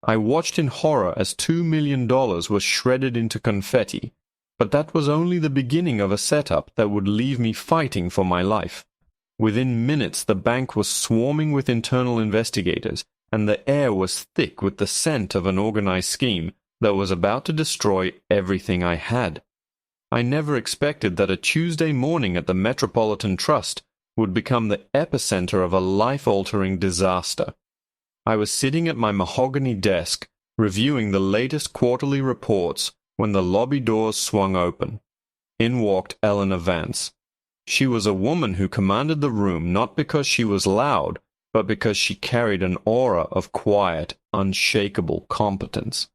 I watched in horror as $2 million was shredded into confetti, but that was only the beginning of a setup that would leave me fighting for my life. Within minutes, the bank was swarming with internal investigators, and the air was thick with the scent of an organized scheme that was about to destroy everything I had. I never expected that a Tuesday morning at the Metropolitan Trust would become the epicenter of a life-altering disaster. I was sitting at my mahogany desk, reviewing the latest quarterly reports, when the lobby doors swung open. In walked Eleanor Vance. She was a woman who commanded the room not because she was loud, but because she carried an aura of quiet, unshakable competence.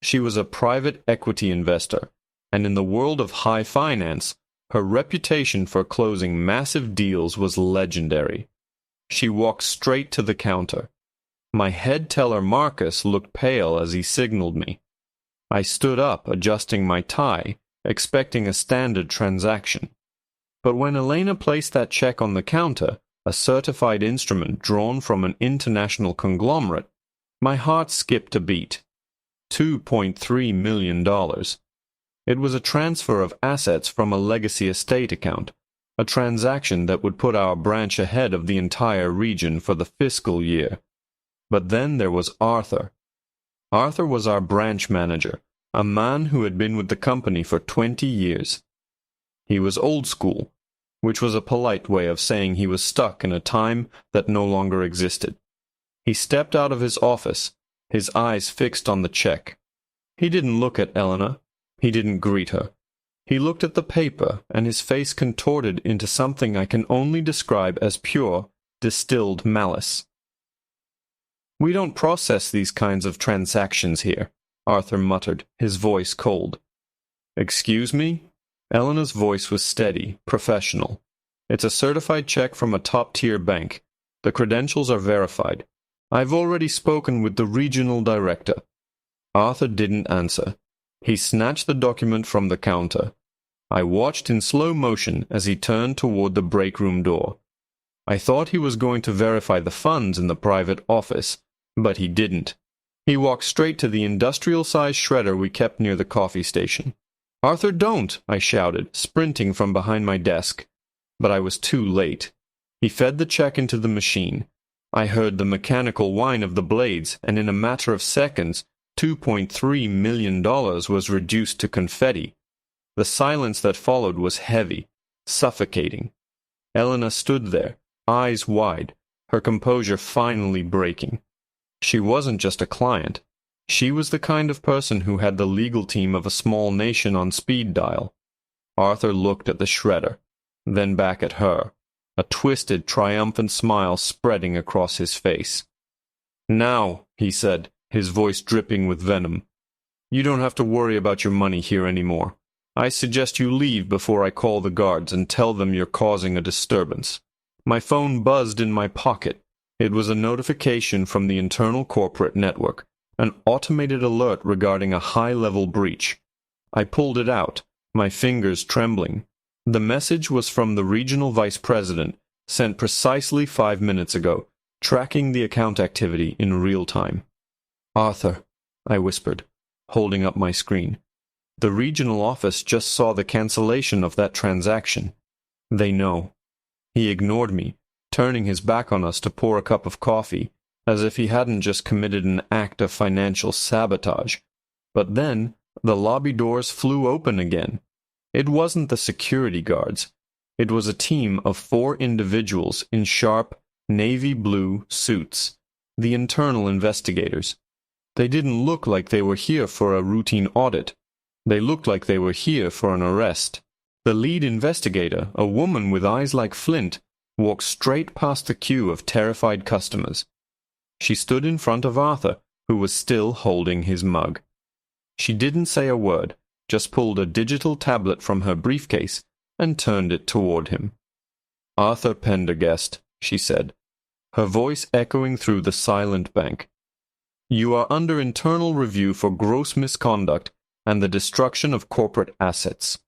She was a private equity investor, and in the world of high finance, her reputation for closing massive deals was legendary. She walked straight to the counter. My head teller Marcus looked pale as he signaled me. I stood up, adjusting my tie, expecting a standard transaction. But when Elena placed that check on the counter, a certified instrument drawn from an international conglomerate, my heart skipped a beat. $2.3 million. It was a transfer of assets from a legacy estate account, a transaction that would put our branch ahead of the entire region for the fiscal year. But then there was Arthur. Arthur was our branch manager, a man who had been with the company for 20 years. He was old school, which was a polite way of saying he was stuck in a time that no longer existed. He stepped out of his office, his eyes fixed on the check. He didn't look at Eleanor. He didn't greet her. He looked at the paper, and his face contorted into something I can only describe as pure, distilled malice. "We don't process these kinds of transactions here," Arthur muttered, his voice cold. "Excuse me?" Eleanor's voice was steady, professional. "It's a certified check from a top-tier bank. The credentials are verified. I've already spoken with the regional director." Arthur didn't answer. He snatched the document from the counter. I watched in slow motion as he turned toward the break room door. I thought he was going to verify the funds in the private office, but he didn't. He walked straight to the industrial-sized shredder we kept near the coffee station. "Arthur, don't!" I shouted, sprinting from behind my desk. But I was too late. He fed the check into the machine. I heard the mechanical whine of the blades, and in a matter of seconds, $2.3 million was reduced to confetti. The silence that followed was heavy, suffocating. Eleanor stood there, eyes wide, her composure finally breaking. She wasn't just a client. She was the kind of person who had the legal team of a small nation on speed dial. Arthur looked at the shredder, then back at her, a twisted, triumphant smile spreading across his face. "Now," he said, his voice dripping with venom, "you don't have to worry about your money here anymore. I suggest you leave before I call the guards and tell them you're causing a disturbance." My phone buzzed in my pocket. It was a notification from the internal corporate network, an automated alert regarding a high-level breach. I pulled it out, my fingers trembling. The message was from the regional vice president, sent precisely 5 minutes ago, tracking the account activity in real time. "Arthur," I whispered, holding up my screen. "The regional office just saw the cancellation of that transaction. They know." He ignored me, turning his back on us to pour a cup of coffee, as if he hadn't just committed an act of financial sabotage. But then, the lobby doors flew open again. It wasn't the security guards. It was a team of 4 individuals in sharp, navy blue suits, the internal investigators. They didn't look like they were here for a routine audit. They looked like they were here for an arrest. The lead investigator, a woman with eyes like flint, walked straight past the queue of terrified customers. She stood in front of Arthur, who was still holding his mug. She didn't say a word, just pulled a digital tablet from her briefcase and turned it toward him. "Arthur Pendergast," she said, her voice echoing through the silent bank. "You are under internal review for gross misconduct and the destruction of corporate assets.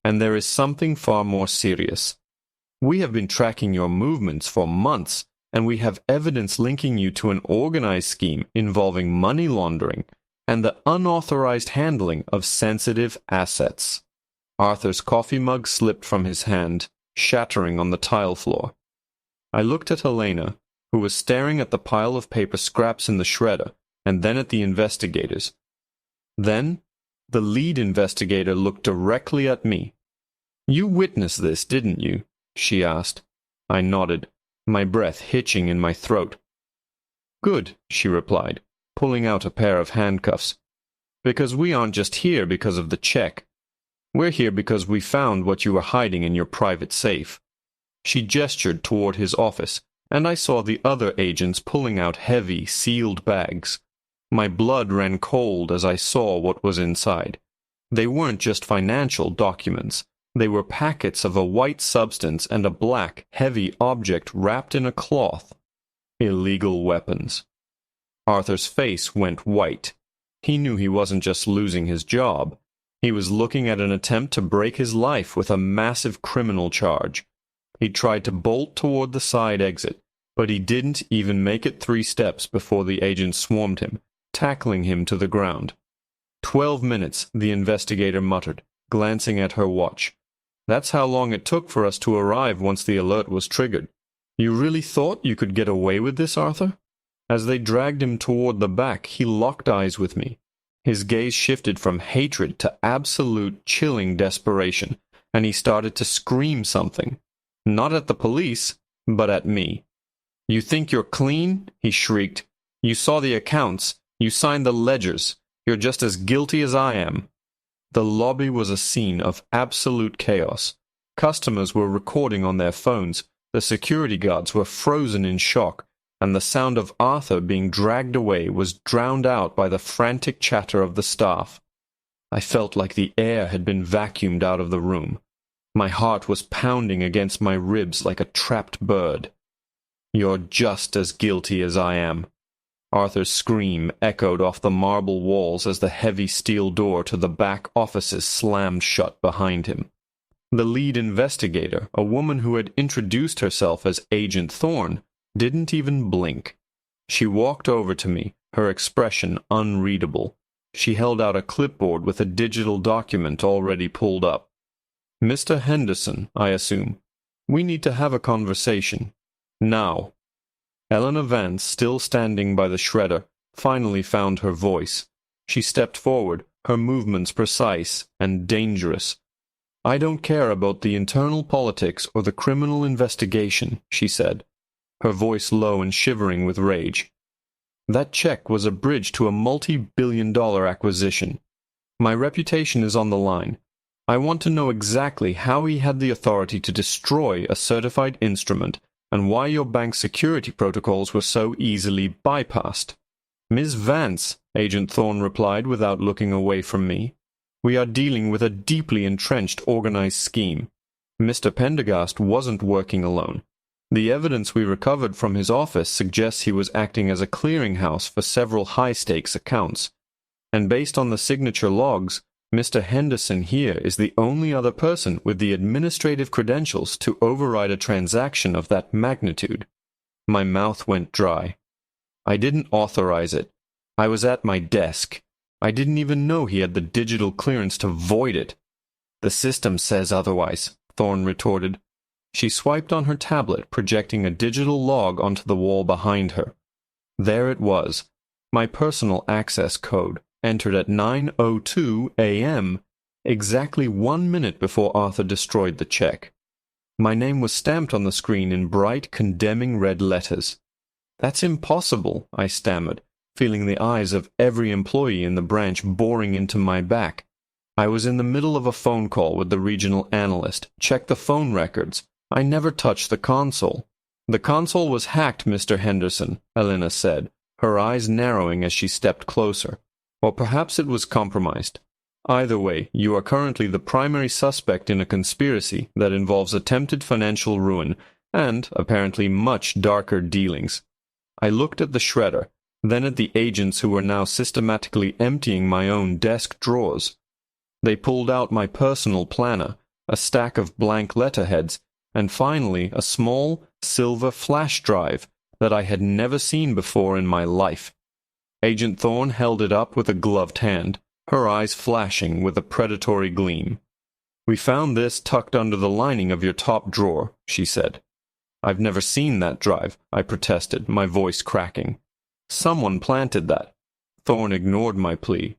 And there is something far more serious. We have been tracking your movements for months and we have evidence linking you to an organized scheme involving money laundering and the unauthorized handling of sensitive assets." Arthur's coffee mug slipped from his hand, shattering on the tile floor. I looked at Helena, who was staring at the pile of paper scraps in the shredder, and then at the investigators. Then, the lead investigator looked directly at me. "You witnessed this, didn't you?" she asked. I nodded, my breath hitching in my throat. "Good," she replied, pulling out a pair of handcuffs. "Because we aren't just here because of the check. We're here because we found what you were hiding in your private safe." She gestured toward his office, and I saw the other agents pulling out heavy, sealed bags. My blood ran cold as I saw what was inside. They weren't just financial documents. They were packets of a white substance and a black, heavy object wrapped in a cloth. Illegal weapons. Arthur's face went white. He knew he wasn't just losing his job. He was looking at an attempt to break his life with a massive criminal charge. He tried to bolt toward the side exit, but he didn't even make it 3 steps before the agent swarmed him, tackling him to the ground. 12 minutes, the investigator muttered, glancing at her watch. "That's how long it took for us to arrive once the alert was triggered. You really thought you could get away with this, Arthur?" As they dragged him toward the back, he locked eyes with me. His gaze shifted from hatred to absolute chilling desperation, and he started to scream something. Not at the police, but at me. "You think you're clean?" he shrieked. "You saw the accounts. You signed the ledgers. You're just as guilty as I am." The lobby was a scene of absolute chaos. Customers were recording on their phones, the security guards were frozen in shock, and the sound of Arthur being dragged away was drowned out by the frantic chatter of the staff. I felt like the air had been vacuumed out of the room. My heart was pounding against my ribs like a trapped bird. "You're just as guilty as I am." Arthur's scream echoed off the marble walls as the heavy steel door to the back offices slammed shut behind him. The lead investigator, a woman who had introduced herself as Agent Thorne, didn't even blink. She walked over to me, her expression unreadable. She held out a clipboard with a digital document already pulled up. "Mr. Henderson, I assume. We need to have a conversation. Now." Eleanor Vance, still standing by the shredder, finally found her voice. She stepped forward, her movements precise and dangerous. "I don't care about the internal politics or the criminal investigation," she said, her voice low and shivering with rage. "That check was a bridge to a multi-billion-dollar acquisition. My reputation is on the line. I want to know exactly how he had the authority to destroy a certified instrument and why your bank's security protocols were so easily bypassed." "Ms. Vance," Agent Thorne replied without looking away from me, "we are dealing with a deeply entrenched organized scheme. Mr. Pendergast wasn't working alone. The evidence we recovered from his office suggests he was acting as a clearinghouse for several high-stakes accounts. And based on the signature logs, Mr. Henderson here is the only other person with the administrative credentials to override a transaction of that magnitude." My mouth went dry. "I didn't authorize it. I was at my desk. I didn't even know he had the digital clearance to void it." "The system says otherwise," Thorne retorted. She swiped on her tablet, projecting a digital log onto the wall behind her. There it was, my personal access code, entered at 9:02 a.m., exactly 1 minute before Arthur destroyed the check. My name was stamped on the screen in bright, condemning red letters. "That's impossible," I stammered, feeling the eyes of every employee in the branch boring into my back. I was in the middle of a phone call with the regional analyst. Check the phone records. I never touched the console. "The console was hacked, Mr. Henderson," Elena said, her eyes narrowing as she stepped closer. "Or perhaps it was compromised. Either way, you are currently the primary suspect in a conspiracy that involves attempted financial ruin and, apparently, much darker dealings." I looked at the shredder, then at the agents who were now systematically emptying my own desk drawers. They pulled out my personal planner, a stack of blank letterheads, and finally a small, silver flash drive that I had never seen before in my life. Agent Thorne held it up with a gloved hand, her eyes flashing with a predatory gleam. "We found this tucked under the lining of your top drawer," she said. "I've never seen that drive," I protested, my voice cracking. "Someone planted that." Thorne ignored my plea.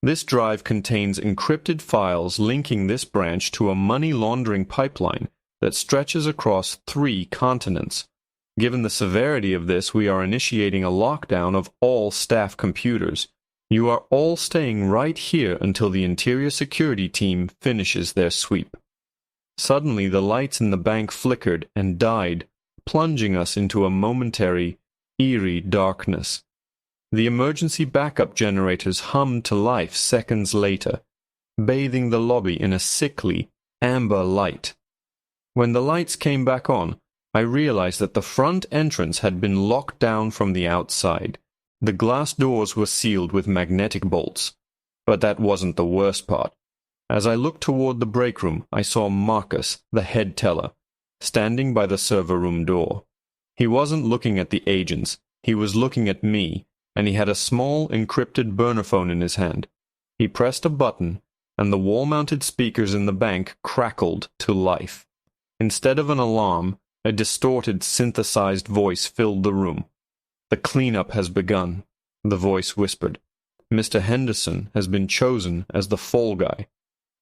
"This drive contains encrypted files linking this branch to a money laundering pipeline that stretches across 3 continents. Given the severity of this, we are initiating a lockdown of all staff computers. You are all staying right here until the interior security team finishes their sweep." Suddenly the lights in the bank flickered and died, plunging us into a momentary, eerie darkness. The emergency backup generators hummed to life seconds later, bathing the lobby in a sickly, amber light. When the lights came back on, I realized that the front entrance had been locked down from the outside. The glass doors were sealed with magnetic bolts. But that wasn't the worst part. As I looked toward the break room, I saw Marcus, the head teller, standing by the server room door. He wasn't looking at the agents, he was looking at me, and he had a small encrypted burner phone in his hand. He pressed a button, and the wall-mounted speakers in the bank crackled to life. Instead of an alarm, a distorted, synthesized voice filled the room. "The cleanup has begun," the voice whispered. "Mr. Henderson has been chosen as the fall guy.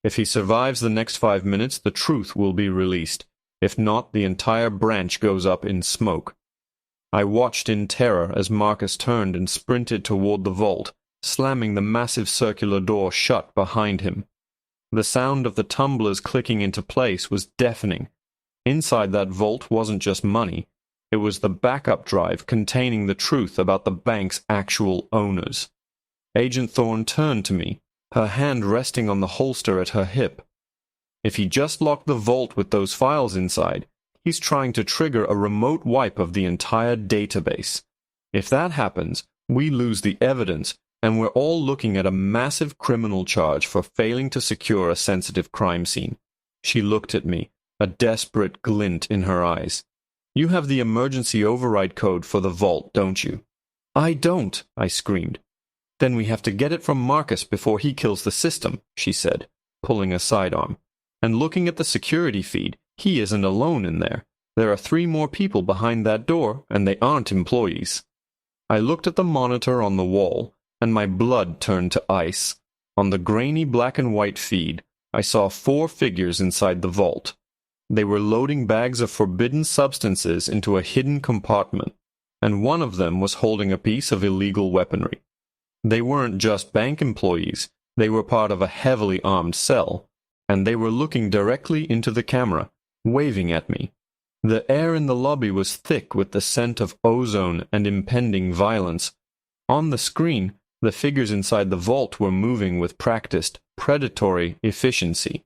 If he survives the next 5 minutes, the truth will be released. If not, the entire branch goes up in smoke." I watched in terror as Marcus turned and sprinted toward the vault, slamming the massive circular door shut behind him. The sound of the tumblers clicking into place was deafening. Inside that vault wasn't just money. It was the backup drive containing the truth about the bank's actual owners. Agent Thorne turned to me, her hand resting on the holster at her hip. "If he just locked the vault with those files inside, he's trying to trigger a remote wipe of the entire database. If that happens, we lose the evidence, and we're all looking at a massive criminal charge for failing to secure a sensitive crime scene." She looked at me, a desperate glint in her eyes. "You have the emergency override code for the vault, don't you?" "I don't," I screamed. "Then we have to get it from Marcus before he kills the system," she said, pulling a sidearm. "And looking at the security feed, he isn't alone in there. There are 3 more people behind that door, and they aren't employees." I looked at the monitor on the wall, and my blood turned to ice. On the grainy black and white feed, I saw 4 figures inside the vault. They were loading bags of forbidden substances into a hidden compartment, and one of them was holding a piece of illegal weaponry. They weren't just bank employees, they were part of a heavily armed cell, and they were looking directly into the camera, waving at me. The air in the lobby was thick with the scent of ozone and impending violence. On the screen, the figures inside the vault were moving with practiced, predatory efficiency.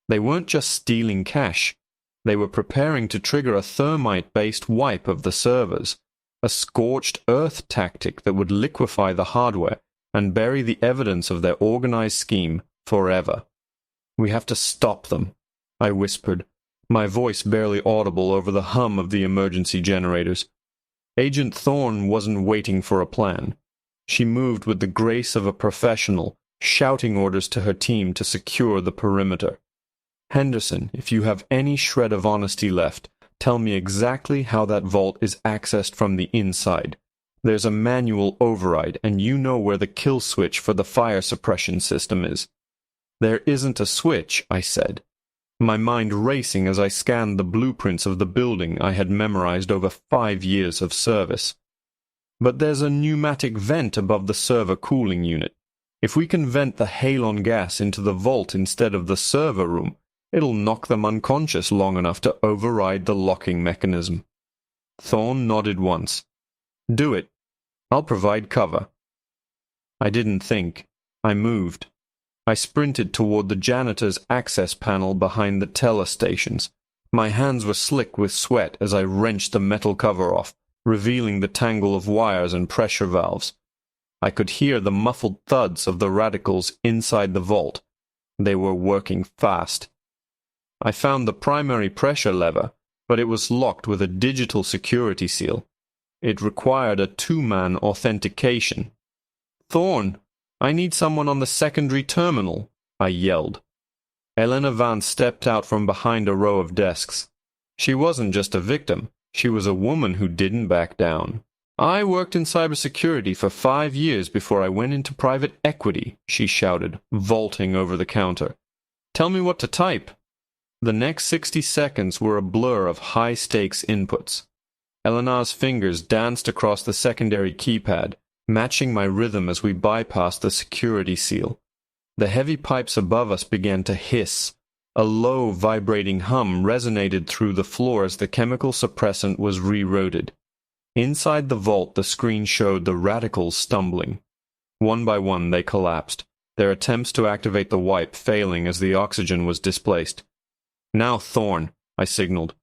They weren't just stealing cash. They were preparing to trigger a thermite-based wipe of the servers, a scorched earth tactic that would liquefy the hardware and bury the evidence of their organized scheme forever. "We have to stop them," I whispered, my voice barely audible over the hum of the emergency generators. Agent Thorne wasn't waiting for a plan. She moved with the grace of a professional, shouting orders to her team to secure the perimeter. "Henderson, if you have any shred of honesty left, tell me exactly how that vault is accessed from the inside. There's a manual override, and you know where the kill switch for the fire suppression system is." "There isn't a switch," I said, my mind racing as I scanned the blueprints of the building I had memorized over 5 years of service. "But there's a pneumatic vent above the server cooling unit. If we can vent the halon gas into the vault instead of the server room, it'll knock them unconscious long enough to override the locking mechanism." Thorne nodded once. "Do it. I'll provide cover." I didn't think. I moved. I sprinted toward the janitor's access panel behind the teller stations. My hands were slick with sweat as I wrenched the metal cover off, revealing the tangle of wires and pressure valves. I could hear the muffled thuds of the radicals inside the vault. They were working fast. I found the primary pressure lever, but it was locked with a digital security seal. It required a two-man authentication. "Thorne, I need someone on the secondary terminal," I yelled. Elena Vance stepped out from behind a row of desks. She wasn't just a victim. She was a woman who didn't back down. "I worked in cybersecurity for 5 years before I went into private equity," she shouted, vaulting over the counter. "Tell me what to type." The next 60 seconds were a blur of high-stakes inputs. Elena's fingers danced across the secondary keypad, matching my rhythm as we bypassed the security seal. The heavy pipes above us began to hiss. A low, vibrating hum resonated through the floor as the chemical suppressant was rerouted. Inside the vault, the screen showed the radicals stumbling. One by one, they collapsed, their attempts to activate the wipe failing as the oxygen was displaced. "Now, Thorne," I signaled.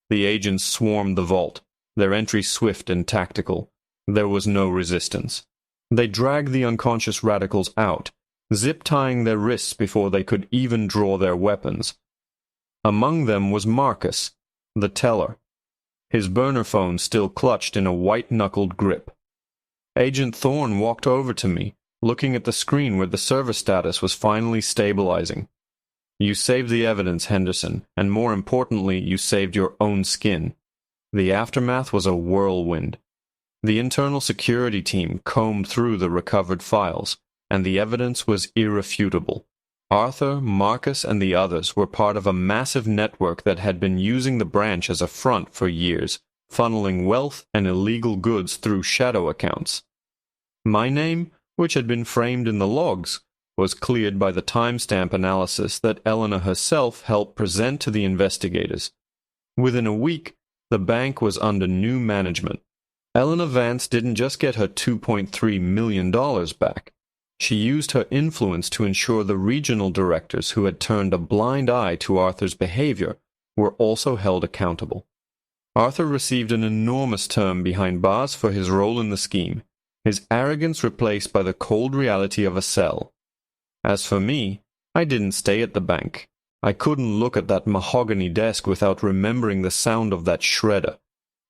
The agents swarmed the vault, their entry swift and tactical. There was no resistance. They dragged the unconscious radicals out, zip-tying their wrists before they could even draw their weapons. Among them was Marcus, the teller, his burner phone still clutched in a white-knuckled grip. Agent Thorne walked over to me, looking at the screen where the server status was finally stabilizing. "You saved the evidence, Henderson, and more importantly, you saved your own skin." The aftermath was a whirlwind. The internal security team combed through the recovered files, and the evidence was irrefutable. Arthur, Marcus, and the others were part of a massive network that had been using the branch as a front for years, funneling wealth and illegal goods through shadow accounts. My name, which had been framed in the logs, was cleared by the timestamp analysis that Elena herself helped present to the investigators. Within a week, the bank was under new management. Elena Vance didn't just get her $2.3 million back. She used her influence to ensure the regional directors who had turned a blind eye to Arthur's behavior were also held accountable. Arthur received an enormous term behind bars for his role in the scheme, his arrogance replaced by the cold reality of a cell. As for me, I didn't stay at the bank. I couldn't look at that mahogany desk without remembering the sound of that shredder.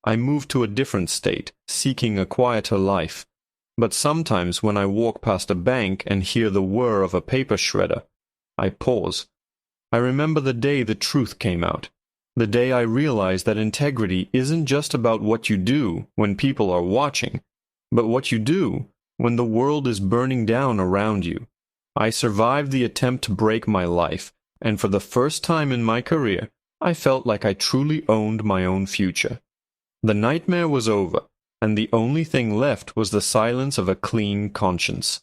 I moved to a different state, seeking a quieter life. But sometimes when I walk past a bank and hear the whir of a paper shredder, I pause. I remember the day the truth came out, the day I realized that integrity isn't just about what you do when people are watching, but what you do when the world is burning down around you. I survived the attempt to break my life, and for the first time in my career, I felt like I truly owned my own future. The nightmare was over, and the only thing left was the silence of a clean conscience.